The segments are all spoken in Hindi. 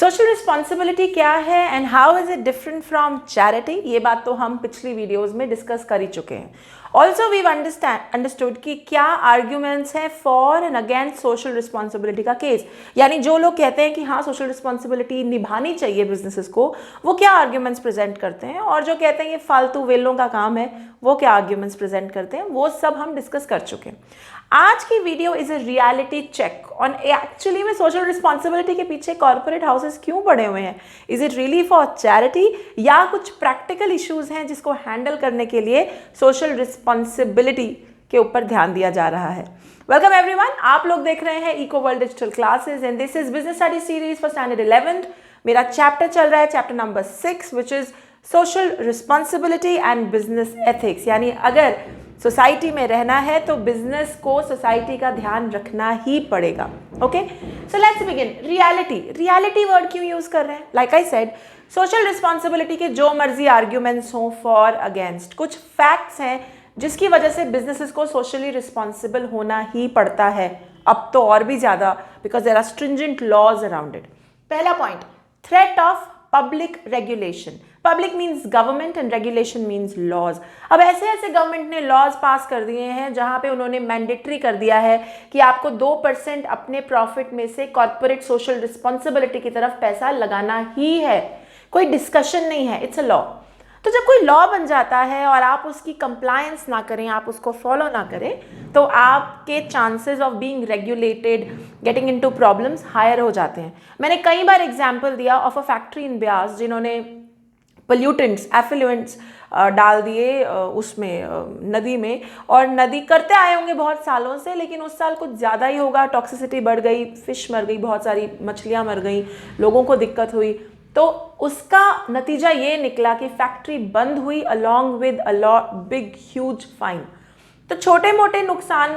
सोशल रिस्पॉन्सिबिलिटी क्या है and how is it different from charity, ये बात तो हम पिछली वीडियोस में डिस्कस कर ही चुके हैं। ऑल्सो वी अंडरस्टूड कि क्या आर्ग्यूमेंट्स हैं for and against social responsibility का केस, यानी जो लोग कहते हैं कि हाँ सोशल रिस्पॉन्सिबिलिटी निभानी चाहिए बिजनेसेस को, वो क्या आर्ग्यूमेंट्स प्रेजेंट करते हैं, और जो कहते हैं ये फालतू वेलों का काम है, वो क्या आर्ग्यूमेंट्स प्रेजेंट करते हैं, वो सब हम डिस्कस कर चुके हैं। आज की video is a reality check on actually में सोशल रिस्पॉन्सिबिलिटी के पीछे कॉर्पोरेट हाउसेस क्यों पड़े हुए हैं। Is it really for charity या कुछ प्रैक्टिकल इश्यूज हैं जिसको हैंडल करने के लिए सोशल रिस्पॉन्सिबिलिटी के ऊपर ध्यान दिया जा रहा है। वेलकम एवरीवन, आप लोग देख रहे हैं eco world digital classes and this is business study series for standard 11th। मेरा चैप्टर चल रहा है chapter number 6 which is social responsibility and business ethics, यानी अगर सोसाइटी में रहना है तो बिजनेस को सोसाइटी का ध्यान रखना ही पड़ेगा। Okay, so let's begin. Reality word क्यों यूज कर रहे हैं? Like I said, social responsibility के जो मर्जी आर्ग्यूमेंट्स हों फॉर अगेंस्ट, कुछ फैक्ट्स हैं जिसकी वजह से बिजनेसेस को सोशली रिस्पॉन्सिबल होना ही पड़ता है, अब तो और भी ज्यादा, because there are stringent laws around it. पहला point, threat of public regulation. Public means government and regulation means laws. अब ऐसे ऐसे गवर्नमेंट ने लॉज पास कर दिए हैं जहां पे उन्होंने मैंडेटरी कर दिया है कि आपको 2% अपने प्रॉफिट में से कॉर्पोरेट सोशल रिस्पॉन्सिबिलिटी की तरफ पैसा लगाना ही है, कोई डिस्कशन नहीं है, इट्स अ लॉ। तो जब कोई लॉ बन जाता है और आप उसकी कंप्लायंस ना करें, आप उसको फॉलो ना करें, तो आपके chances of being regulated, getting into problems higher हो जाते हैं। मैंने कई बार एग्जांपल दिया of a factory in Beas जिन्होंने पोल्यूटेंट्स, एफ्लुएंट्स डाल दिए उसमें नदी में, और नदी करते आए होंगे बहुत सालों से, लेकिन उस साल कुछ ज़्यादा ही होगा, टॉक्सिसिटी बढ़ गई, फिश मर गई, बहुत सारी मछलियाँ मर गई, लोगों को दिक्कत हुई। तो उसका नतीजा ये निकला कि फैक्ट्री बंद हुई along with a big huge fine. तो छोटे मोटे नुकसान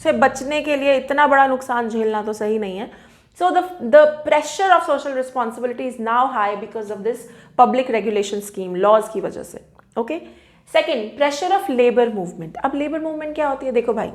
से बचने के लिए इतना बड़ा नुकसान झेलना तो सही नहीं है। So the pressure of social responsibility is now high because of this public regulation scheme, laws की वजह से। Okay? Second, pressure of labor movement। अब labor movement क्या होती है? देखो भाई,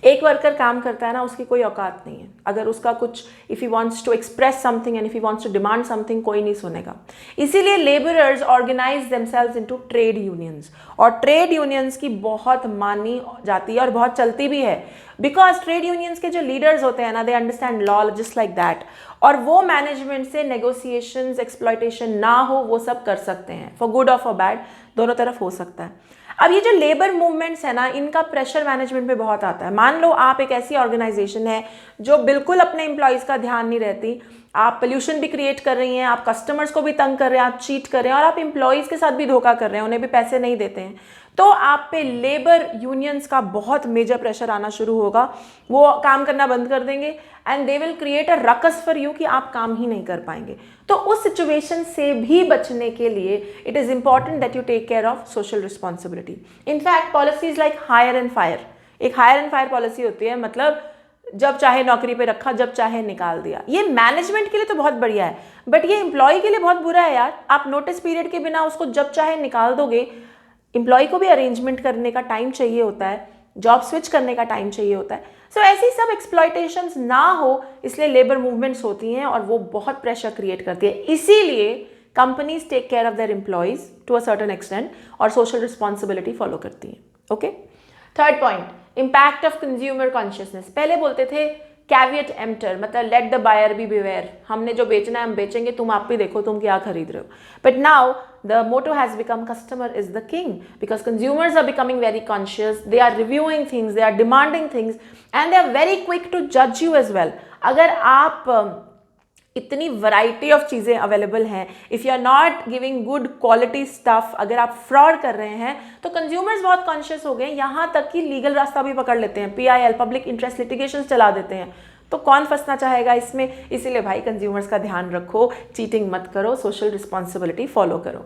एक वर्कर काम करता है ना, उसकी कोई औकात नहीं है। अगर उसका कुछ if he wants to express something and if he wants to demand something, कोई नहीं सुनेगा। इसीलिए labourers organise themselves into trade unions, और ट्रेड यूनियंस की बहुत मानी जाती है और बहुत चलती भी है, बिकॉज ट्रेड यूनियंस के जो लीडर्स होते हैं ना, they understand law just like that, और वो मैनेजमेंट से नेगोशिएशंस, एक्सप्लॉयटेशन ना हो, वो सब कर सकते हैं, फॉर गुड और फॉर बैड, दोनों तरफ हो सकता है। अब ये जो लेबर मूवमेंट्स है ना, इनका प्रेशर मैनेजमेंट पे बहुत आता है। मान लो आप एक ऐसी ऑर्गेनाइजेशन है जो बिल्कुल अपने एम्प्लॉयज़ का ध्यान नहीं रहती, आप पोल्यूशन भी क्रिएट कर रही हैं, आप कस्टमर्स को भी तंग कर रहे हैं, आप चीट कर रहे हैं, और आप एम्प्लॉयज़ के साथ भी धोखा कर रहे हैं, उन्हें भी पैसे नहीं देते हैं, तो आप पे लेबर यूनियंस का बहुत मेजर प्रेशर आना शुरू होगा। वो काम करना बंद कर देंगे and they will create a ruckus for you कि आप काम ही नहीं कर पाएंगे। तो उस सिचुएशन से भी बचने के लिए it is important that you take care of social responsibility. In fact policies like hire and fire, एक हायर एंड फायर पॉलिसी होती है, मतलब जब चाहे नौकरी पे रखा, जब चाहे निकाल दिया। ये मैनेजमेंट के लिए तो बहुत बढ़िया है, बट ये एम्प्लॉय के लिए बहुत बुरा है यार। आप नोटिस पीरियड के बिना उसको जब चाहे निकाल दोगे, एम्प्लॉय को भी अरेंजमेंट करने का टाइम चाहिए होता है, जॉब स्विच करने का टाइम चाहिए होता है। सो ऐसी सब एक्सप्लॉयटेशंस ना हो, इसलिए लेबर मूवमेंट्स होती हैं और वो बहुत प्रेशर क्रिएट करती है। इसीलिए companies take care of their employees to a certain extent और सोशल रिस्पॉन्सिबिलिटी फॉलो करती हैं। Okay, third point, impact of consumer consciousness. पहले बोलते थे कैवियट एम्प्टर, मतलब let the buyer be beware, हमने जो बेचना है हम बेचेंगे, तुम आप भी देखो तुम क्या खरीद रहे हो। But now the motto has become customer is the king, because consumers are becoming very conscious, they are reviewing things, they are demanding things, and they are very quick to judge you as well। अगर आप इतनी वैरायटी ऑफ चीज़ें अवेलेबल हैं, if you are not giving good quality stuff, अगर आप फ्रॉड कर रहे हैं, तो कंज्यूमर्स बहुत कॉन्शियस हो गए, यहाँ तक कि लीगल रास्ता भी पकड़ लेते हैं, PIL, पब्लिक इंटरेस्ट लिटिगेशन चला देते हैं। तो कौन फंसना चाहेगा इसमें? इसीलिए भाई कंज्यूमर्स का ध्यान रखो, चीटिंग मत करो, सोशल रिस्पॉन्सिबिलिटी फॉलो करो।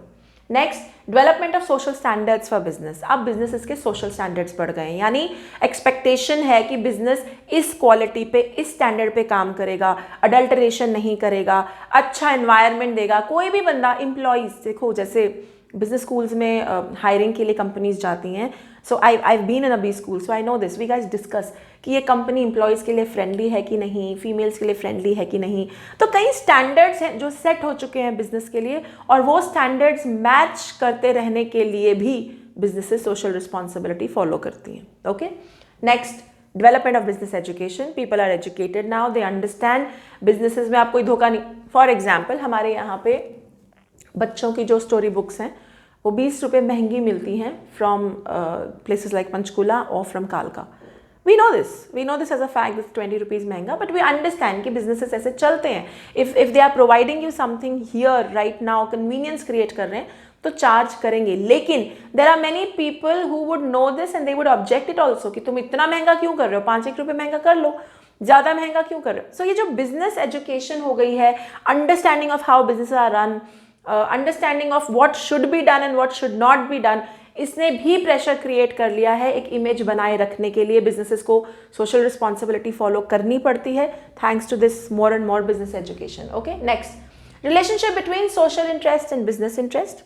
Next, development of social standards for business. अब बिजनेसेस के सोशल स्टैंडर्ड्स बढ़ गए हैं, यानी एक्सपेक्टेशन है कि बिजनेस इस क्वालिटी पे, इस स्टैंडर्ड पे काम करेगा, अडल्टरेशन नहीं करेगा, अच्छा एनवायरनमेंट देगा। कोई भी बंदा, एम्प्लॉयज देखो, जैसे बिजनेस स्कूल्स में हायरिंग के लिए कंपनीज जाती हैं. So I been in a B school, so I know this. We guys discuss कि ये कंपनी एम्प्लॉयज़ के लिए फ्रेंडली है कि नहीं, फीमेल्स के लिए फ्रेंडली है कि नहीं. तो कई स्टैंडर्ड्स हैं जो सेट हो चुके हैं बिजनेस के लिए, और वो स्टैंडर्ड्स मैच करते रहने के लिए भी बिजनेसेस सोशल रिस्पॉन्सिबिलिटी फॉलो करती हैं. Okay, next, development of business education. People are educated now, they understand businesses में आप कोई धोखा नहीं. फॉर एग्जाम्पल, हमारे यहाँ पे बच्चों की जो स्टोरी बुक्स हैं वो 20 रुपये महंगी मिलती हैं फ्रॉम प्लेसेस लाइक पंचकुला और फ्रॉम कालका. We know this as a fact, this 20 rupees महंगा, बट वी अंडरस्टैंड कि बिजनेसेस ऐसे चलते हैं. If they are providing you something here right now, convenience create कर रहे हैं, तो चार्ज करेंगे. लेकिन there are many people who would know this and they would object it also कि तुम इतना महंगा क्यों कर रहे हो, 5-1 रुपये महंगा कर लो, ज़्यादा महंगा क्यों कर रहे हो. सो ये जो बिजनेस एजुकेशन हो गई है, understanding of how business are run, understanding of what should be done and what should not be done, इसने भी प्रेशर क्रिएट कर लिया है. एक इमेज बनाए रखने के लिए बिजनेसेस को सोशल रिस्पॉन्सिबिलिटी फॉलो करनी पड़ती है, thanks to this more and more business education. Okay, next, relationship between social interest and business interest.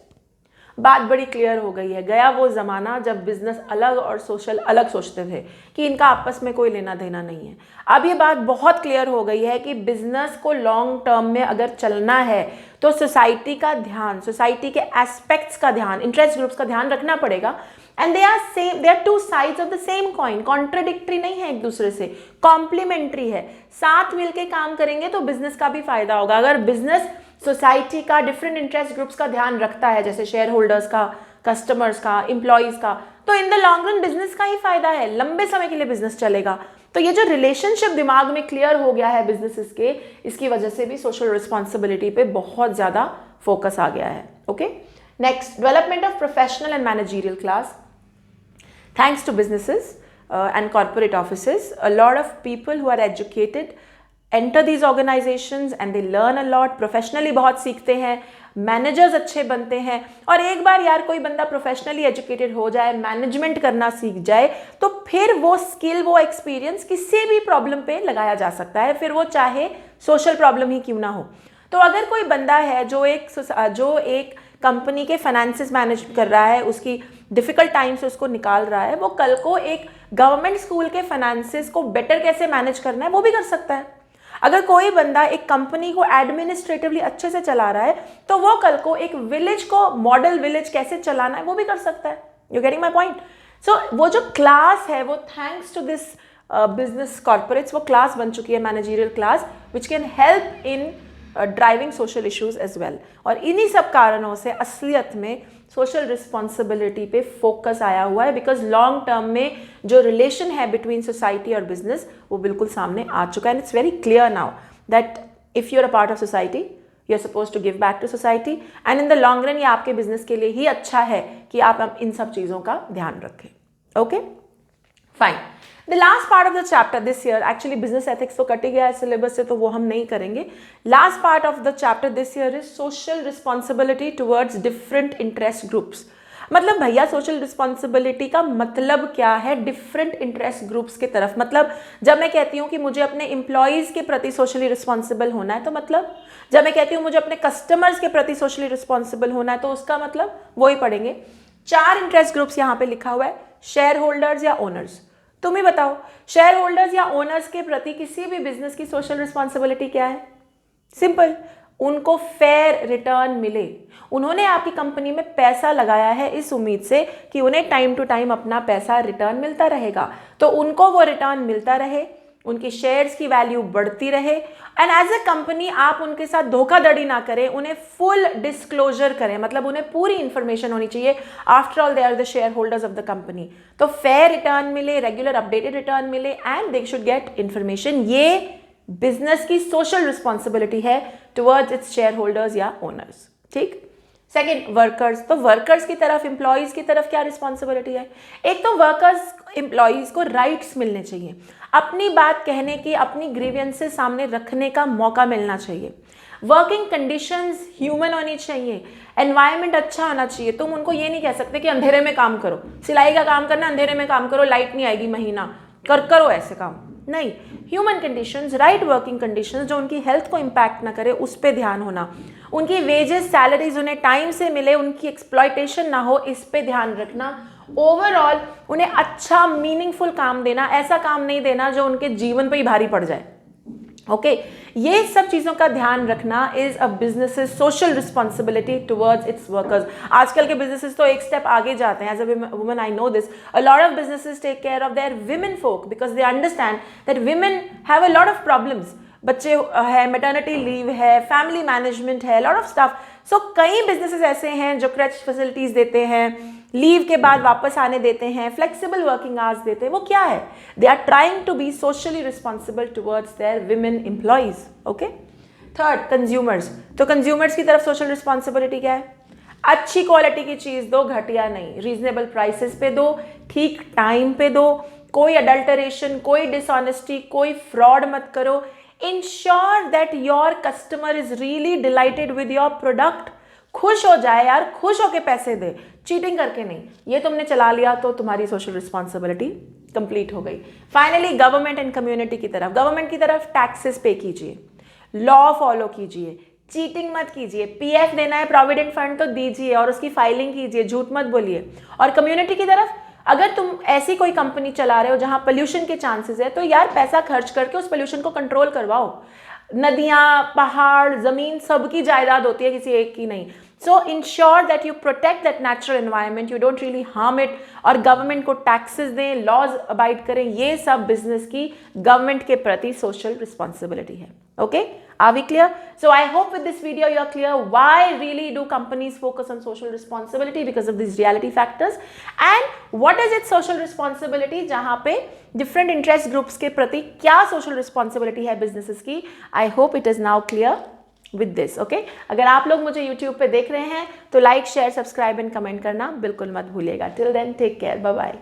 बात बड़ी क्लियर हो गई है. गया वो ज़माना जब बिजनेस अलग और सोशल अलग सोचते थे कि इनका आपस में कोई लेना देना नहीं है. अब ये बात बहुत क्लियर हो गई है कि बिजनेस को लॉन्ग टर्म में अगर चलना है तो सोसाइटी का ध्यान, सोसाइटी के एस्पेक्ट्स का ध्यान, इंटरेस्ट ग्रुप्स का ध्यान रखना पड़ेगा. And they are two sides of the same coin. Contradictory नहीं है एक दूसरे से, कॉम्प्लीमेंट्री है. साथ मिलके काम करेंगे तो बिजनेस का भी फायदा होगा. अगर बिजनेस सोसाइटी का, डिफरेंट इंटरेस्ट ग्रुप्स का ध्यान रखता है, जैसे शेयर होल्डर्स का, कस्टमर्स का, एम्प्लॉयज़ का, तो इन द लॉन्ग रन बिजनेस का ही फायदा है, लंबे समय के लिए बिजनेस चलेगा. तो ये जो रिलेशनशिप दिमाग में क्लियर हो गया है बिजनेसेस के, इसकी वजह से भी सोशल रिस्पॉन्सिबिलिटी पे बहुत ज़्यादा फोकस आ गया है. Okay, next, development of professional and managerial class. Thanks to businesses and corporate offices, a lot of people who are educated enter these organizations and they learn a lot. Professionally बहुत सीखते हैं, मैनेजर्स अच्छे बनते हैं. और एक बार यार कोई बंदा प्रोफेशनली एजुकेटेड हो जाए, मैनेजमेंट करना सीख जाए, तो फिर वो स्किल, वो एक्सपीरियंस किसी भी प्रॉब्लम पे लगाया जा सकता है, फिर वो चाहे सोशल प्रॉब्लम ही क्यों ना हो. तो अगर कोई बंदा है जो एक कंपनी के फाइनेंसेस मैनेज कर रहा है, उसकी डिफिकल्ट टाइम से उसको निकाल रहा है, वो कल को एक गवर्नमेंट स्कूल के फाइनेंसेस को बेटर कैसे मैनेज करना है वो भी कर सकता है. अगर कोई बंदा एक कंपनी को एडमिनिस्ट्रेटिवली अच्छे से चला रहा है, तो वो कल को एक विलेज को, मॉडल विलेज कैसे चलाना है वो भी कर सकता है. You getting my point? So वो जो क्लास है वो thanks to this business corporates, वो क्लास बन चुकी है, managerial class, which can help in driving social issues as well. और इन्हीं सब कारणों से असलियत में सोशल रिस्पॉन्सिबिलिटी पे फोकस आया हुआ है, बिकॉज लॉन्ग टर्म में जो रिलेशन है बिटवीन सोसाइटी और बिजनेस वो बिल्कुल सामने आ चुका है. And it's very clear now that if you are a part of society, you are suppose to give back to society, and in the long run ये आपके बिजनेस के लिए ही अच्छा है कि आप इन सब चीज़ों का ध्यान रखें. Okay, fine. The last part of the chapter this year, actually business ethics तो कट ही गया है सिलेबस से, तो वो हम नहीं करेंगे. Last part of the chapter this year is social responsibility towards different interest groups. मतलब भैया सोशल रिस्पॉन्सिबिलिटी का मतलब क्या है डिफरेंट इंटरेस्ट ग्रुप्स की तरफ. मतलब जब मैं कहती हूँ कि मुझे अपने एम्प्लॉयज़ के प्रति सोशली रिस्पॉन्सिबल होना है, तो मतलब जब मैं कहती हूँ मुझे अपने कस्टमर्स के प्रति सोशली रिस्पॉन्सिबल होना है, तो उसका मतलब वो ही पढ़ेंगे. 4 इंटरेस्ट ग्रुप्स यहाँ पे लिखा हुआ है, शेयर होल्डर्स या ओनर्स. तुम ही बताओ, शेयर होल्डर्स या ओनर्स के प्रति किसी भी बिजनेस की सोशल रिस्पॉन्सिबिलिटी क्या है? सिंपल, उनको फेयर रिटर्न मिले. उन्होंने आपकी कंपनी में पैसा लगाया है इस उम्मीद से कि उन्हें टाइम टू टाइम अपना पैसा रिटर्न मिलता रहेगा, तो उनको वो रिटर्न मिलता रहे, उनकी शेयर्स की वैल्यू बढ़ती रहे. एंड एज ए कंपनी आप उनके साथ धोखाधड़ी ना करें, उन्हें फुल डिस्क्लोजर करें, मतलब उन्हें पूरी इंफॉर्मेशन होनी चाहिए. After all they are the share holders of the company. तो फेयर रिटर्न मिले, रेगुलर अपडेटेड रिटर्न मिले, and they should get information. ये बिजनेस की सोशल रिस्पॉन्सिबिलिटी है टुवर्ड्स इट्स शेयर होल्डर्स या ओनर्स. ठीक. Second, workers. तो वर्कर्स की तरफ, एम्प्लॉयज़ की तरफ क्या रिस्पॉन्सिबिलिटी है? एक तो वर्कर्स, एम्प्लॉयज़ को राइट्स मिलने चाहिए, अपनी बात कहने की, अपनी ग्रीवियंसेस सामने रखने का मौका मिलना चाहिए. वर्किंग कंडीशंस ह्यूमन होनी चाहिए, एनवायरनमेंट अच्छा होना चाहिए. तुम उनको ये नहीं कह सकते कि अंधेरे में काम करो, सिलाई का काम करना अंधेरे में काम करो, लाइट नहीं आएगी महीना, करो ऐसे काम. नहीं, human conditions, right working conditions, जो उनकी हेल्थ को इम्पैक्ट ना करे, उस पर ध्यान होना, उनकी वेजेस सैलरीज उन्हें टाइम से मिले, उनकी एक्सप्लॉयटेशन ना हो, इस पे ध्यान रखना। ओवरऑल उन्हें अच्छा मीनिंगफुल काम देना, ऐसा काम नहीं देना जो उनके जीवन पे ही भारी पड़ जाए। ओके, ये सब चीज़ों का ध्यान रखना is a businesses social responsibility towards its workers. आजकल के बिजनेसेस तो एक स्टेप आगे जाते हैं। As a woman I know this, a lot of businesses take care of their women folk because they understand that women have a lot of problems. बच्चे है, मैटरनिटी लीव है, फैमिली मैनेजमेंट है, लॉट ऑफ स्टफ। सो कई बिजनेसेस ऐसे हैं जो क्रच फैसिलिटीज देते हैं, लीव के बाद वापस आने देते हैं, फ्लेक्सिबल वर्किंग आवर्स देते हैं। वो क्या है? They are trying to be socially responsible towards their women employees. Okay, third, consumers. तो कंज्यूमर्स की तरफ सोशल रिस्पॉन्सिबिलिटी क्या है? अच्छी क्वालिटी की चीज़ दो, घटिया नहीं, रीजनेबल प्राइसेस पे दो, ठीक टाइम पे दो, कोई अडल्टरेशन, कोई डिसऑनेस्टी, कोई फ्रॉड मत करो। Ensure that your customer is really dilated with your product. खुश हो जाए यार, खुश होके पैसे दे, चीटिंग करके नहीं। ये तुमने चला लिया तो तुम्हारी सोशल रिस्पॉन्सिबिलिटी कंप्लीट हो गई। फाइनली गवर्नमेंट एंड कम्युनिटी की तरफ, गवर्नमेंट की तरफ टैक्सेस पे कीजिए, लॉ फॉलो कीजिए, चीटिंग मत कीजिए, पीएफ देना है, प्रोविडेंट फंड तो दीजिए और उसकी फाइलिंग कीजिए, झूठ मत बोलिए। और कम्युनिटी की तरफ, अगर तुम ऐसी कोई कंपनी चला रहे हो जहां पोल्यूशन के चांसेस है, तो यार पैसा खर्च करके उस पोल्यूशन को कंट्रोल करवाओ। नदियां, पहाड़, जमीन सबकी जायदाद होती है, किसी एक की नहीं। सो ensure that you protect that natural environment, you don't really harm it. और गवर्नमेंट को टैक्सेस दें, लॉज अबाइड करें। ये सब बिजनेस की गवर्नमेंट के प्रति सोशल रिस्पॉन्सिबिलिटी है। Okay, are we clear? So I hope with this video you are clear why really do companies focus on social responsibility, because of these reality factors, and what is its social responsibility, जहाँ पे different interest groups के प्रति क्या social responsibility है businesses की। I hope it is now clear with this. Okay, अगर आप लोग मुझे YouTube पे देख रहे हैं तो like, share, subscribe and comment करना बिल्कुल मत भूलिएगा। Till then, take care, bye bye.